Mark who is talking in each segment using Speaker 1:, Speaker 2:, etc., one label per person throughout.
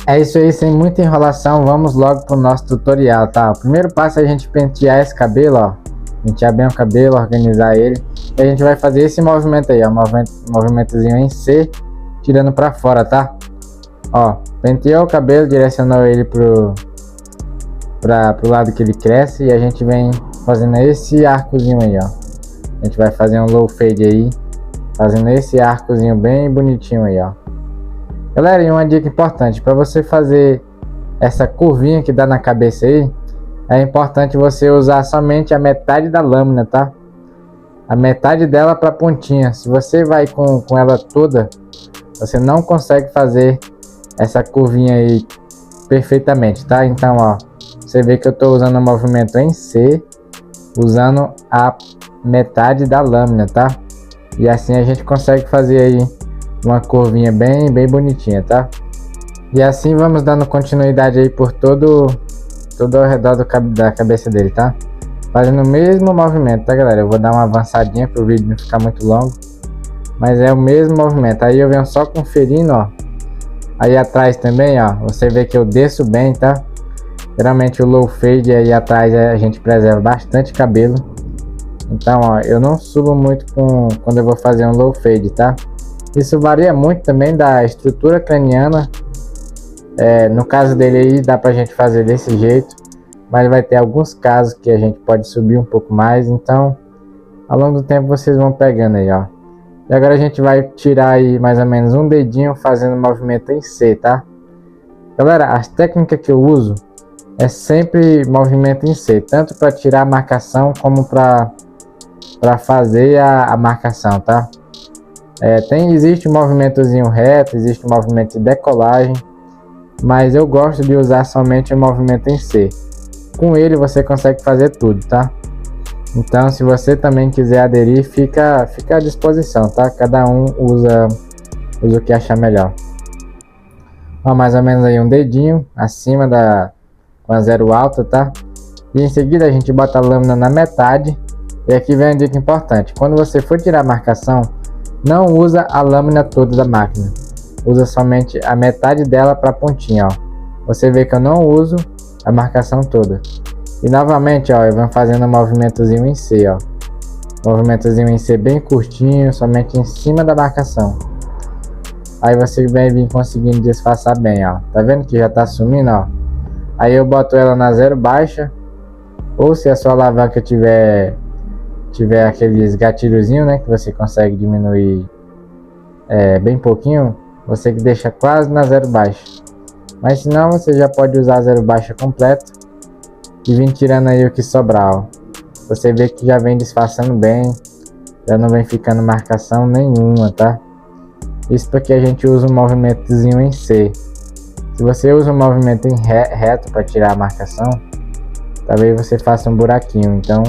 Speaker 1: É isso aí, sem muita enrolação, vamos logo pro nosso tutorial, tá? O primeiro passo é a gente pentear esse cabelo, ó. Pentear bem o cabelo, organizar ele. E a gente vai fazer esse movimento aí, ó. Movimentozinho em C, tirando pra fora, tá? Ó, penteou o cabelo, direcionou ele pro lado que ele cresce. E a gente vem fazendo esse arcozinho aí, ó. A gente vai fazer um low fade aí, fazendo esse arcozinho bem bonitinho aí, ó. Galera, e uma dica importante, para você fazer essa curvinha que dá na cabeça aí, é importante você usar somente a metade da lâmina, tá? A metade dela para pontinha. Se você vai com ela toda, você não consegue fazer essa curvinha aí perfeitamente, tá? Então, ó, você vê que eu tô usando o movimento em C, usando a metade da lâmina, tá? E assim a gente consegue fazer aí uma curvinha bem bonitinha, tá? E assim vamos dando continuidade aí por todo ao redor da cabeça dele, tá? Fazendo o mesmo movimento, tá, galera? Eu vou dar uma avançadinha pro vídeo não ficar muito longo, mas é o mesmo movimento. Aí eu venho só conferindo, ó. Aí atrás também, ó, você vê que eu desço bem, tá? Geralmente o low fade aí atrás a gente preserva bastante cabelo. Então, ó, eu não subo muito quando eu vou fazer um low fade, tá? Isso varia muito também da estrutura craniana. No caso dele aí dá pra gente fazer desse jeito, mas vai ter alguns casos que a gente pode subir um pouco mais. Então, ao longo do tempo vocês vão pegando aí, ó. E agora a gente vai tirar aí mais ou menos um dedinho fazendo movimento em C, tá? Galera, as técnicas que eu uso é sempre movimento em C, tanto para tirar a marcação como para fazer a marcação, tá? Existe um movimentozinho reto, existe um movimento de decolagem, mas eu gosto de usar somente o movimento em C. Com ele você consegue fazer tudo, tá? Então, se você também quiser aderir, fica à disposição, tá? Cada um usa o que achar melhor. Ó, mais ou menos aí um dedinho acima com a zero alta, tá? E em seguida a gente bota a lâmina na metade. E aqui vem a dica importante: quando você for tirar a marcação, não usa a lâmina toda da máquina, usa somente a metade dela para a pontinha, ó. Você vê que eu não uso a marcação toda. E novamente, ó, eu venho fazendo um movimentozinho em C, ó. Movimentozinho em C bem curtinho, somente em cima da marcação. Aí você vai vir conseguindo disfarçar bem, ó. Tá vendo que já tá sumindo, ó? Aí eu boto ela na zero baixa, ou se a sua alavanca tiver aqueles gatilhozinhos, né, que você consegue diminuir bem pouquinho, você que deixa quase na zero baixa. Mas se não, você já pode usar a zero baixa completa e vir tirando aí o que sobrar, ó. Você vê que já vem disfarçando bem, já não vem ficando marcação nenhuma, tá? Isso porque a gente usa um movimentozinho em C. Se você usa um movimento em reto para tirar a marcação, talvez você faça um buraquinho. Então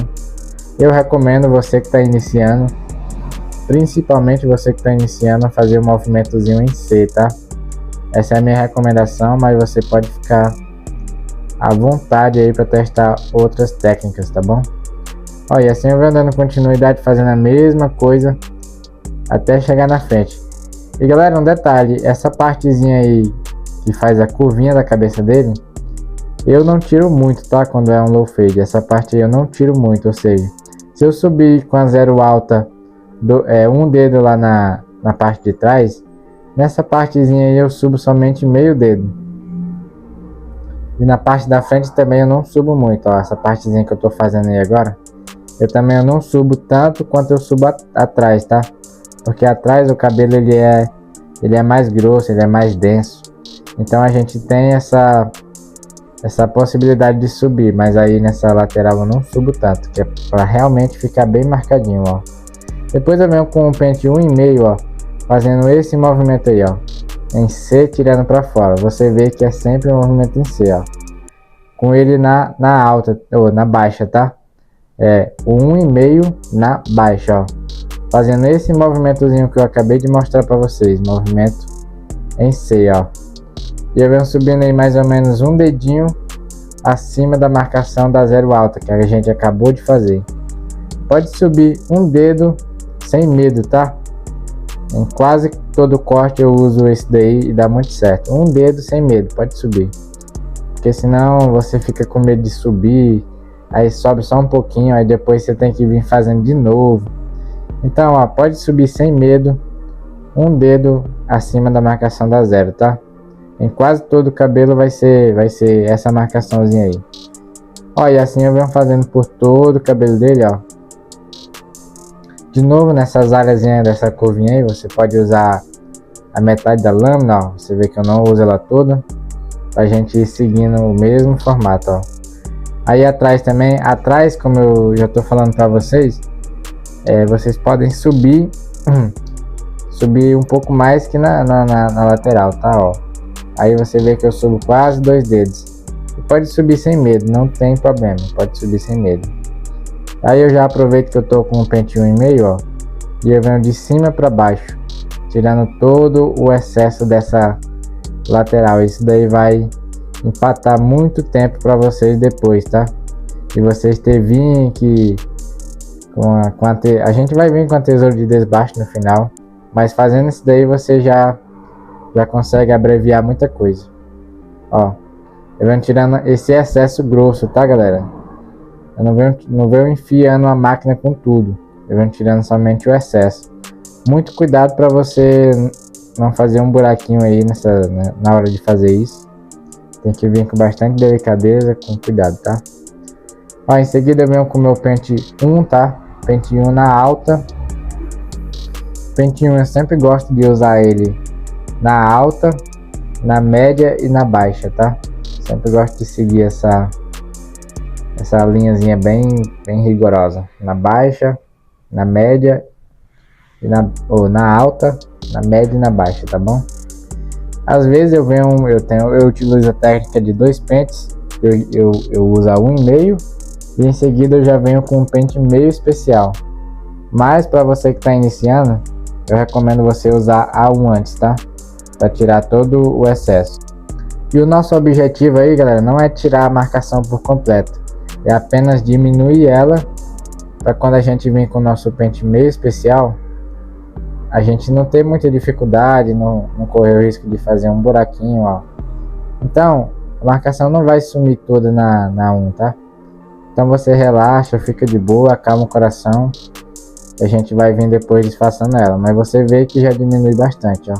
Speaker 1: eu recomendo você que está iniciando, principalmente você que está iniciando, a fazer um movimentozinho em C, tá? Essa é a minha recomendação, mas você pode ficar à vontade aí para testar outras técnicas, tá bom? Ó, e assim eu vou dando continuidade fazendo a mesma coisa até chegar na frente. E galera, um detalhe, essa partezinha aí que faz a curvinha da cabeça dele, eu não tiro muito, tá? Quando é um low fade, essa parte aí eu não tiro muito, ou seja, se eu subir com a zero alta um dedo lá na parte de trás, nessa partezinha aí eu subo somente meio dedo. E na parte da frente também eu não subo muito, ó. Essa partezinha que eu tô fazendo aí agora, eu também não subo tanto quanto eu subo atrás, tá? Porque atrás o cabelo ele é mais grosso, ele é mais denso. Então a gente tem essa possibilidade de subir, mas aí nessa lateral eu não subo tanto, que é para realmente ficar bem marcadinho, ó. Depois eu venho com o pente 1,5, ó, fazendo esse movimento aí, ó, em C, tirando para fora. Você vê que é sempre um movimento em C, ó, com ele na alta ou na baixa, tá? O 1,5 na baixa, ó, fazendo esse movimentozinho que eu acabei de mostrar para vocês, movimento em C, ó. E eu venho subindo aí mais ou menos um dedinho acima da marcação da zero alta que a gente acabou de fazer. Pode subir um dedo sem medo, tá? Em quase todo corte eu uso esse daí e dá muito certo. Um dedo sem medo, pode subir. Porque senão você fica com medo de subir, aí sobe só um pouquinho, aí depois você tem que vir fazendo de novo. Então, ó, pode subir sem medo, um dedo acima da marcação da zero, tá? Em quase todo o cabelo vai ser essa marcaçãozinha aí. Ó, e assim eu venho fazendo por todo o cabelo dele, ó. De novo, nessas áreas dessa curvinha aí, você pode usar a metade da lâmina, ó. Você vê que eu não uso ela toda, pra gente ir seguindo o mesmo formato, ó. Aí atrás também, atrás, como eu já tô falando pra vocês, vocês podem subir subir um pouco mais que na lateral, tá, ó. Aí você vê que eu subo quase 2 dedos. E pode subir sem medo, não tem problema, pode subir sem medo. Aí eu já aproveito que eu tô com um pente 1,5, ó, e eu venho de cima para baixo, tirando todo o excesso dessa lateral. Isso daí vai empatar muito tempo para vocês depois, tá? E vocês virem que a gente vai vir com a tesoura de desbaste no final, mas fazendo isso daí você já consegue abreviar muita coisa. Ó, eu venho tirando esse excesso grosso, tá, galera? Eu não venho enfiando a máquina com tudo, eu venho tirando somente o excesso. Muito cuidado para você não fazer um buraquinho aí na hora de fazer isso. Tem que vir com bastante delicadeza, com cuidado, tá? Ó, em seguida eu venho com o meu pente 1, tá? Pente 1 na alta. Pente 1 eu sempre gosto de usar ele na alta, na média e na baixa, tá? Sempre gosto de seguir essa linhazinha bem rigorosa. Na baixa, na média e na alta, na média e na baixa, tá bom? Às vezes eu utilizo a técnica de 2 pentes. Eu uso a 1,5 e em seguida eu já venho com um pente meio especial. Mas para você que está iniciando, eu recomendo você usar a 1 antes, tá? Para tirar todo o excesso. E o nosso objetivo aí, galera, não é tirar a marcação por completo, é apenas diminuir ela, para quando a gente vir com o nosso pente meio especial, a gente não ter muita dificuldade, não correr o risco de fazer um buraquinho, ó. Então, a marcação não vai sumir toda na 1, tá? Então você relaxa, fica de boa, acalma o coração, e a gente vai vir depois disfarçando ela, mas você vê que já diminui bastante, ó.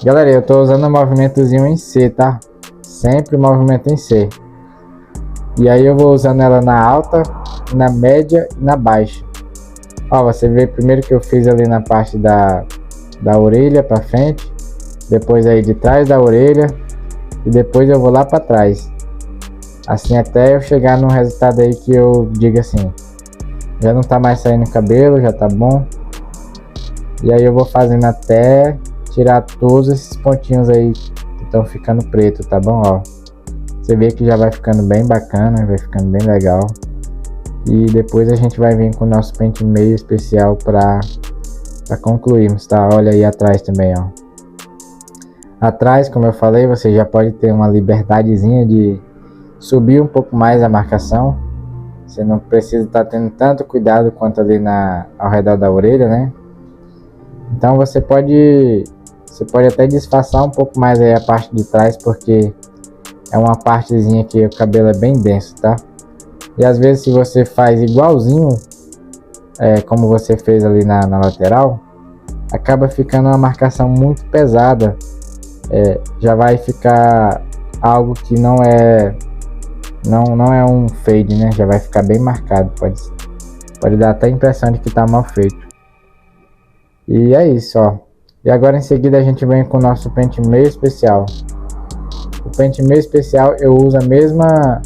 Speaker 1: Galera, eu tô usando o movimentozinho em C, tá? Sempre o movimento em C. E aí eu vou usando ela na alta, na média e na baixa. Ó, você vê primeiro que eu fiz ali na parte da orelha pra frente, depois aí de trás da orelha, e depois eu vou lá pra trás. Assim até eu chegar num resultado aí que eu diga assim, já não tá mais saindo cabelo, já tá bom. E aí eu vou fazendo até tirar todos esses pontinhos aí que estão ficando preto, tá bom? Ó, você vê que já vai ficando bem bacana, vai ficando bem legal. E depois a gente vai vir com o nosso pente meio especial para concluirmos, tá? Olha aí atrás também, ó. Atrás, como eu falei, você já pode ter uma liberdadezinha de subir um pouco mais a marcação. Você não precisa estar tendo tanto cuidado quanto ali ao redor da orelha, né? Então você pode até disfarçar um pouco mais aí a parte de trás, porque é uma partezinha que o cabelo é bem denso, tá? E às vezes se você faz igualzinho, como você fez ali na lateral, acaba ficando uma marcação muito pesada. Já vai ficar algo que não é um fade, né? Já vai ficar bem marcado, pode dar até a impressão de que tá mal feito. E é isso, ó. E agora em seguida a gente vem com o nosso pente meio especial. O pente meio especial eu uso a mesma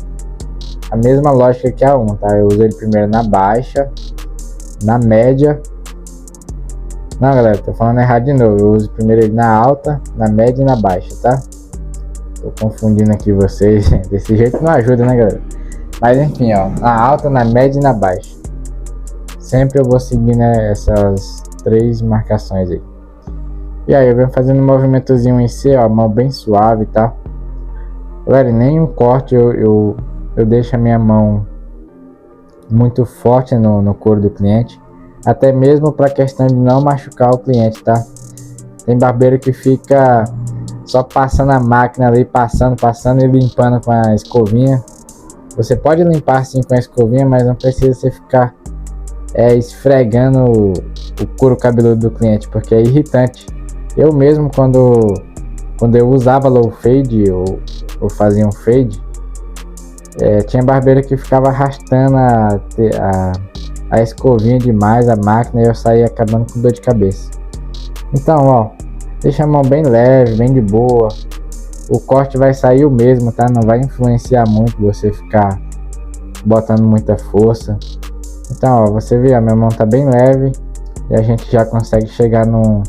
Speaker 1: lógica que a 1, tá? Eu uso ele primeiro na baixa, na média. Não, galera, tô falando errado de novo. Eu uso primeiro ele na alta, na média e na baixa, tá? Tô confundindo aqui vocês. Desse jeito não ajuda, né, galera? Mas enfim, ó, na alta, na média e na baixa. Sempre eu vou seguindo essas 3 marcações aí. E aí eu venho fazendo um movimentozinho em C, ó, mão bem suave, tá? Galera, nenhum corte eu deixo a minha mão muito forte no couro do cliente. até mesmo para questão de não machucar o cliente, tá? Tem barbeiro que fica só passando a máquina ali, passando e limpando com a escovinha. Você pode limpar sim com a escovinha, mas não precisa você ficar esfregando o couro cabeludo do cliente, porque é irritante. Eu mesmo, quando eu usava low fade ou fazia um fade, tinha barbeiro que ficava arrastando a escovinha demais, a máquina, e eu saía acabando com dor de cabeça. Então, ó, deixa a mão bem leve, bem de boa. O corte vai sair o mesmo, tá? Não vai influenciar muito você ficar botando muita força. Então, ó, você vê, a minha mão tá bem leve e a gente já consegue chegar num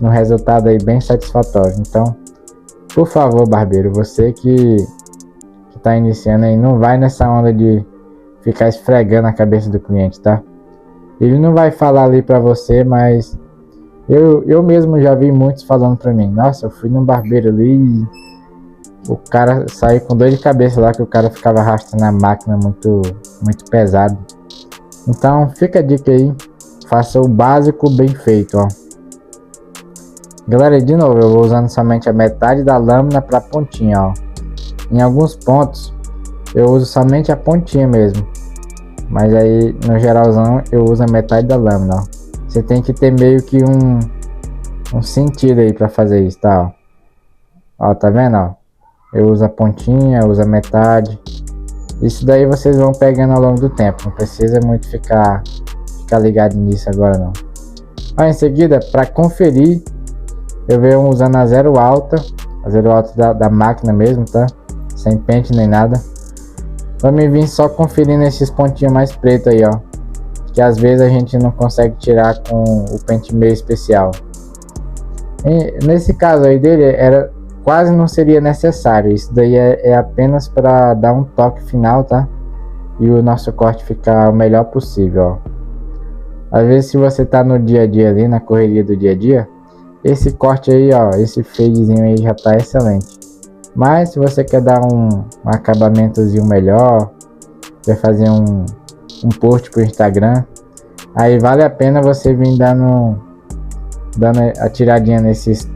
Speaker 1: resultado aí bem satisfatório. Então, por favor, barbeiro, você que tá iniciando aí, não vai nessa onda de ficar esfregando a cabeça do cliente, tá? Ele não vai falar ali pra você, mas eu mesmo já vi muitos falando pra mim: nossa, eu fui num barbeiro ali e o cara saiu com dor de cabeça lá, que o cara ficava arrastando a máquina muito pesado. Então fica a dica aí, faça o básico bem feito, ó. Galera, de novo, eu vou usando somente a metade da lâmina para pontinha, ó. Em alguns pontos eu uso somente a pontinha mesmo, mas aí no geralzão eu uso a metade da lâmina, ó. Você tem que ter meio que um sentido aí para fazer isso, tá? Ó, tá vendo, ó? Eu uso a pontinha, eu uso a metade. Isso daí vocês vão pegando ao longo do tempo, não precisa muito ficar ligado nisso agora não. Ó, em seguida, para conferir, eu venho usando a zero alta da máquina mesmo, tá? Sem pente nem nada. Pra mim vir só conferindo esses pontinhos mais pretos aí, ó, que às vezes a gente não consegue tirar com o pente meio especial. E nesse caso aí dele, quase não seria necessário. Isso daí é apenas para dar um toque final, tá? E o nosso corte ficar o melhor possível, ó. Às vezes, se você tá no dia a dia ali, na correria do dia a dia, esse corte aí, ó, esse fadezinho aí já tá excelente. Mas se você quer dar um acabamentozinho melhor, quer fazer um post pro Instagram, aí vale a pena você vir dando a tiradinha nesses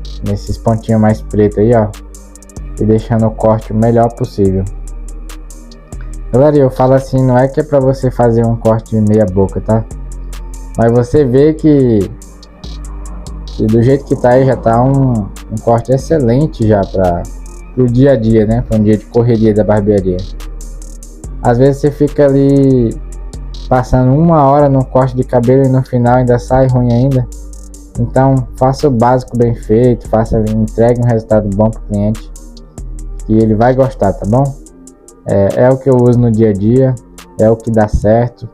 Speaker 1: pontinhos mais pretos aí, ó, e deixando o corte o melhor possível. Galera, eu falo assim, não é que é pra você fazer um corte de meia boca, tá? Mas você vê que do jeito que tá aí, já tá um corte excelente já pro dia a dia, né? Pra um dia de correria da barbearia. Às vezes você fica ali passando 1 hora no corte de cabelo e no final ainda sai ruim ainda. Então faça o básico bem feito, entregue um resultado bom pro cliente, que ele vai gostar, tá bom? É o que eu uso no dia a dia, é o que dá certo.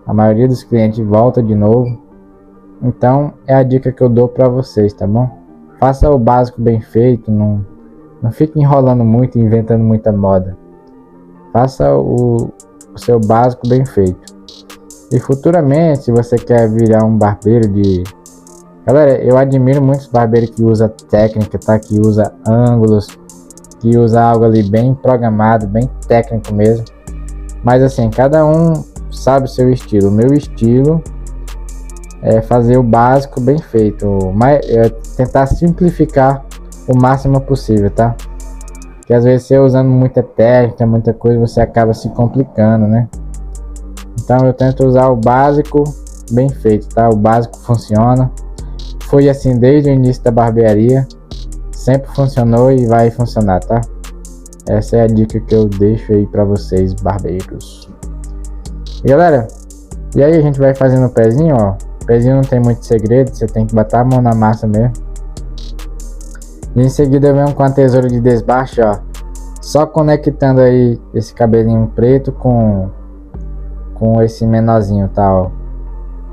Speaker 1: A maioria dos clientes volta de novo. Então é a dica que eu dou para vocês, tá bom? Faça o básico bem feito, não fique enrolando muito, inventando muita moda. Faça o seu básico bem feito. E futuramente, se você quer virar um barbeiro Galera, eu admiro muitos barbeiros que usa técnica, tá? Que usa ângulos, que usa algo ali bem programado, bem técnico mesmo. Mas assim, cada um sabe o seu estilo. O meu estilo é fazer o básico bem feito, tentar simplificar o máximo possível, tá? Porque às vezes você usando muita técnica, muita coisa, você acaba se complicando, né? Então eu tento usar o básico bem feito, tá? O básico funciona. Foi assim desde o início da barbearia, sempre funcionou e vai funcionar, tá? Essa é a dica que eu deixo aí pra vocês, barbeiros. E galera, e aí a gente vai fazendo o pezinho, ó. O pezinho não tem muito segredo, você tem que botar a mão na massa mesmo. E em seguida eu venho com a tesoura de desbaste, ó, só conectando aí esse cabelinho preto com esse menorzinho, tá, ó.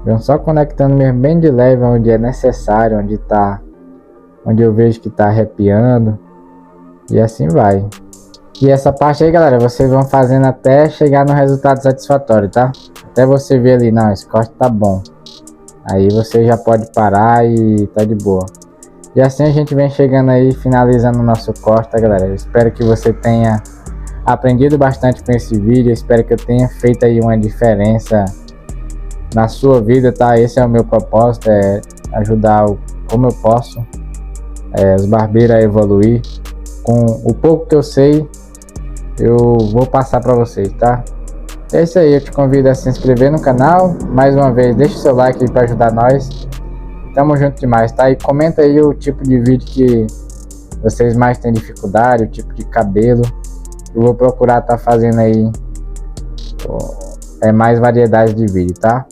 Speaker 1: Venho só conectando mesmo bem de leve onde é necessário, onde eu vejo que tá arrepiando, e assim vai. E essa parte aí, galera, vocês vão fazendo até chegar no resultado satisfatório, tá? Até você ver ali, não, esse corte tá bom. Aí você já pode parar e tá de boa. E assim a gente vem chegando aí, finalizando o nosso corte, tá, galera? Eu espero que você tenha aprendido bastante com esse vídeo. Eu espero que eu tenha feito aí uma diferença na sua vida, tá? Esse é o meu propósito, é ajudar como eu posso os barbeiros a evoluir. Com o pouco que eu sei, eu vou passar para vocês, tá? É isso aí, eu te convido a se inscrever no canal. Mais uma vez, deixa o seu like aí para ajudar nós. Tamo junto demais, tá? E comenta aí o tipo de vídeo que vocês mais têm dificuldade, o tipo de cabelo. Eu vou procurar tá fazendo aí mais variedade de vídeo, tá?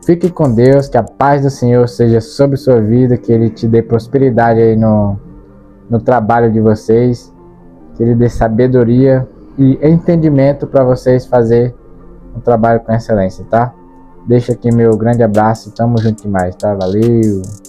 Speaker 1: Fique com Deus, que a paz do Senhor seja sobre sua vida, que Ele te dê prosperidade aí no trabalho de vocês, que Ele dê sabedoria e entendimento para vocês fazer um trabalho com excelência, tá? Deixa aqui meu grande abraço, tamo junto demais, tá? Valeu!